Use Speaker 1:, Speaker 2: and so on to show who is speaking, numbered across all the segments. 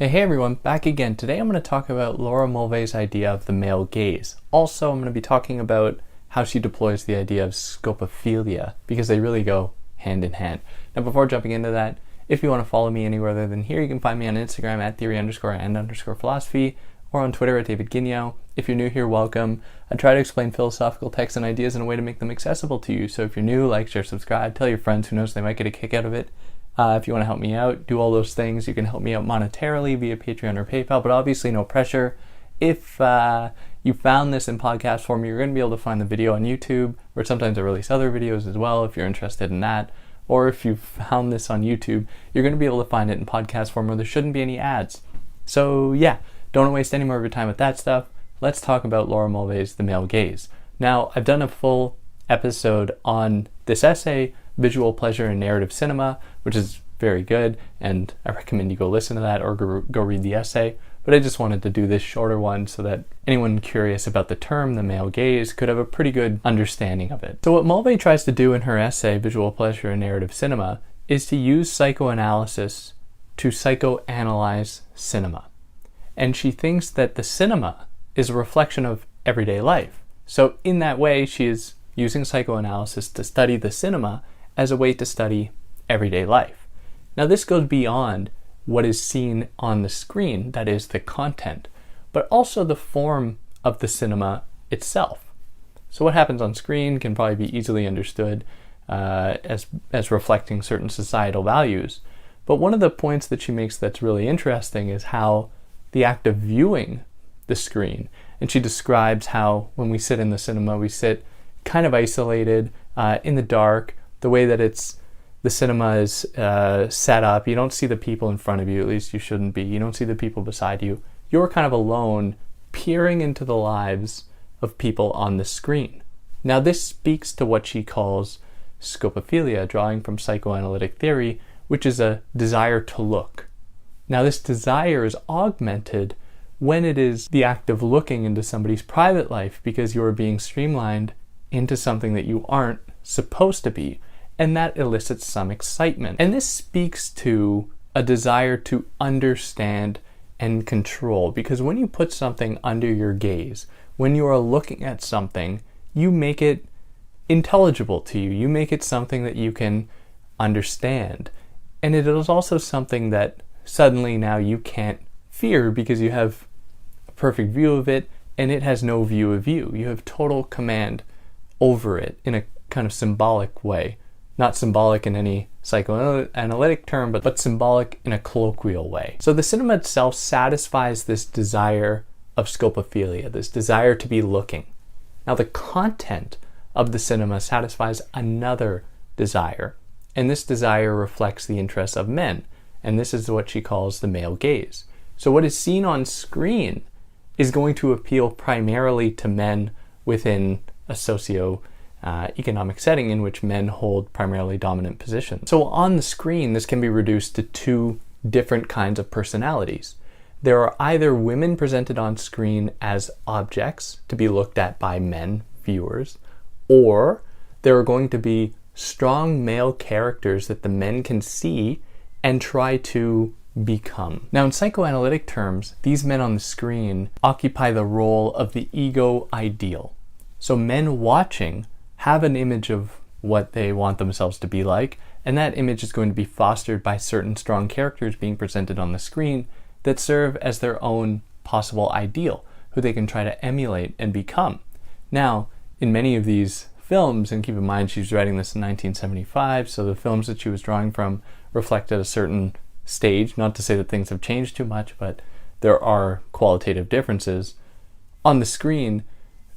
Speaker 1: Hey everyone, back again. Today I'm going to talk about Laura Mulvey's idea of the male gaze. Also, I'm going to be talking about how she deploys the idea of scopophilia, because they really go hand in hand. Now, before jumping into that, if you want to follow me anywhere other than here, you can find me on Instagram at theory_and_philosophy, or on Twitter at David Guignot. If you're new here, welcome. I try to explain philosophical texts and ideas in a way to make them accessible to you. So if you're new, like, share, subscribe, tell your friends, who knows, they might get a kick out of it. If you want to help me out, do all those things. You can help me out monetarily via Patreon or PayPal, but obviously no pressure. If you found this in podcast form, you're going to be able to find the video on YouTube, or sometimes I release other videos as well if you're interested in that. Or if you found this on YouTube, you're going to be able to find it in podcast form where there shouldn't be any ads. So yeah, don't waste any more of your time with that stuff. Let's talk about Laura Mulvey's The Male Gaze. Now, I've done a full episode on this essay, Visual Pleasure in Narrative Cinema, which is very good, and I recommend you go listen to that or go read the essay. But I just wanted to do this shorter one so that anyone curious about the term, the male gaze, could have a pretty good understanding of it. So what Mulvey tries to do in her essay, Visual Pleasure in Narrative Cinema, is to use psychoanalysis to psychoanalyze cinema. And she thinks that the cinema is a reflection of everyday life. So in that way, she is using psychoanalysis to study the cinema as a way to study everyday life. Now, this goes beyond what is seen on the screen, that is the content, but also the form of the cinema itself. So what happens on screen can probably be easily understood as reflecting certain societal values. But one of the points that she makes that's really interesting is how the act of viewing the screen, and she describes how when we sit in the cinema, we sit kind of isolated in the dark. The way that the cinema is set up, you don't see the people in front of you, at least you shouldn't be. You don't see the people beside you. You're kind of alone, peering into the lives of people on the screen. Now, this speaks to what she calls scopophilia, drawing from psychoanalytic theory, which is a desire to look. Now, this desire is augmented when it is the act of looking into somebody's private life, because you're being streamlined into something that you aren't supposed to be. And that elicits some excitement. And this speaks to a desire to understand and control, because when you put something under your gaze, when you are looking at something, you make it intelligible to you. You make it something that you can understand. And it is also something that suddenly now you can't fear, because you have a perfect view of it and it has no view of you. You have total command over it in a kind of symbolic way. Not symbolic in any psychoanalytic term, but symbolic in a colloquial way. So the cinema itself satisfies this desire of scopophilia, this desire to be looking. Now, the content of the cinema satisfies another desire, and this desire reflects the interests of men, and this is what she calls the male gaze. So what is seen on screen is going to appeal primarily to men within a economic setting in which men hold primarily dominant positions. So on the screen, this can be reduced to two different kinds of personalities. There are either women presented on screen as objects to be looked at by men, viewers, or there are going to be strong male characters that the men can see and try to become. Now, in psychoanalytic terms, these men on the screen occupy the role of the ego ideal. So men watching have an image of what they want themselves to be like, and that image is going to be fostered by certain strong characters being presented on the screen that serve as their own possible ideal, who they can try to emulate and become. Now, in many of these films, and keep in mind she's writing this in 1975, so the films that she was drawing from reflected a certain stage, not to say that things have changed too much, but there are qualitative differences. On the screen,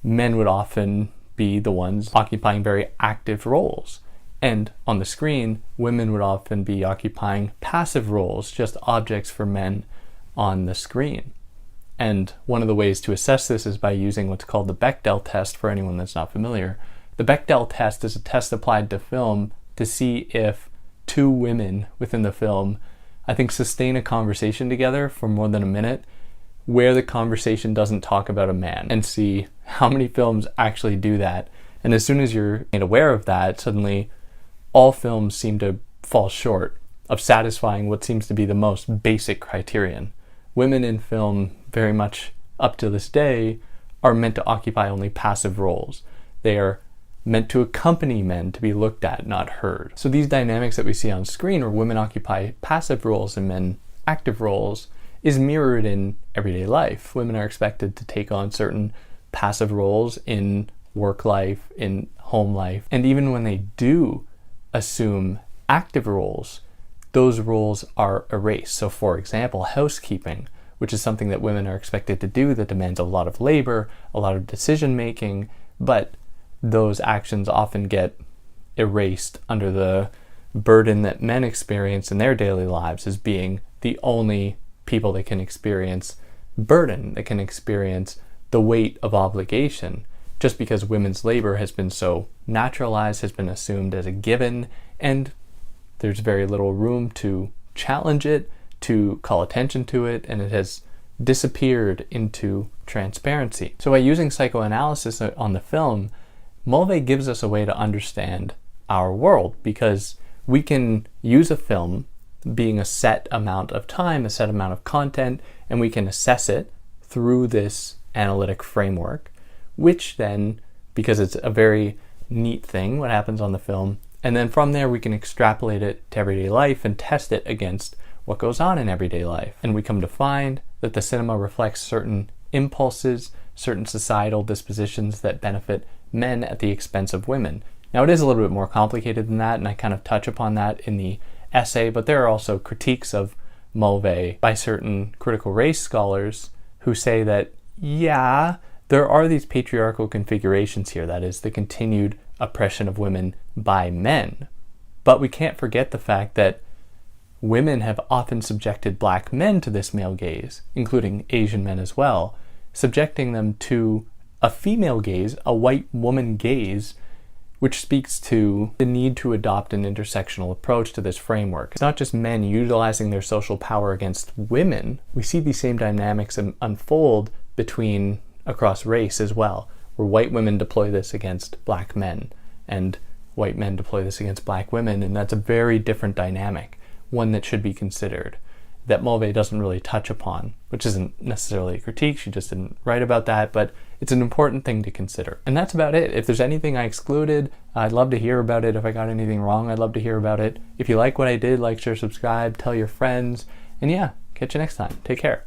Speaker 1: men would often be the ones occupying very active roles. And on the screen, women would often be occupying passive roles, just objects for men on the screen. And one of the ways to assess this is by using what's called the Bechdel test, for anyone that's not familiar. The Bechdel test is a test applied to film to see if two women within the film, I think, sustain a conversation together for more than a minute where the conversation doesn't talk about a man, and see how many films actually do that. And as soon as you're made aware of that, suddenly all films seem to fall short of satisfying what seems to be the most basic criterion. women in film, very much up to this day, are meant to occupy only passive roles. They are meant to accompany men, to be looked at, not heard. So these dynamics that we see on screen, where women occupy passive roles and men active roles, is mirrored in everyday life. Women are expected to take on certain passive roles in work life, in home life, and even when they do assume active roles, those roles are erased. So for example, housekeeping, which is something that women are expected to do that demands a lot of labor, a lot of decision making, but those actions often get erased under the burden that men experience in their daily lives as being the only people that can experience burden, that can experience the weight of obligation, just because women's labor has been so naturalized, has been assumed as a given, and there's very little room to challenge it, to call attention to it, and it has disappeared into transparency. So by using psychoanalysis on the film, Mulvey gives us a way to understand our world, because we can use a film being a set amount of time, a set amount of content, and we can assess it through this analytic framework, which then, because it's a very neat thing, what happens on the film, and then from there we can extrapolate it to everyday life and test it against what goes on in everyday life. And we come to find that the cinema reflects certain impulses, certain societal dispositions that benefit men at the expense of women. Now, it is a little bit more complicated than that, and I kind of touch upon that in the essay, but there are also critiques of Mulvey by certain critical race scholars who say that, yeah, there are these patriarchal configurations here, that is, the continued oppression of women by men. But we can't forget the fact that women have often subjected black men to this male gaze, including Asian men as well, subjecting them to a female gaze, a white woman gaze, which speaks to the need to adopt an intersectional approach to this framework. It's not just men utilizing their social power against women. We see these same dynamics unfold across race as well, where white women deploy this against black men, and white men deploy this against black women, and that's a very different dynamic, one that should be considered, that Mulvey doesn't really touch upon, which isn't necessarily a critique, she just didn't write about that, but it's an important thing to consider. And that's about it. If there's anything I excluded, I'd love to hear about it. If I got anything wrong, I'd love to hear about it. If you like what I did, like, share, subscribe, tell your friends, and yeah, catch you next time. Take care.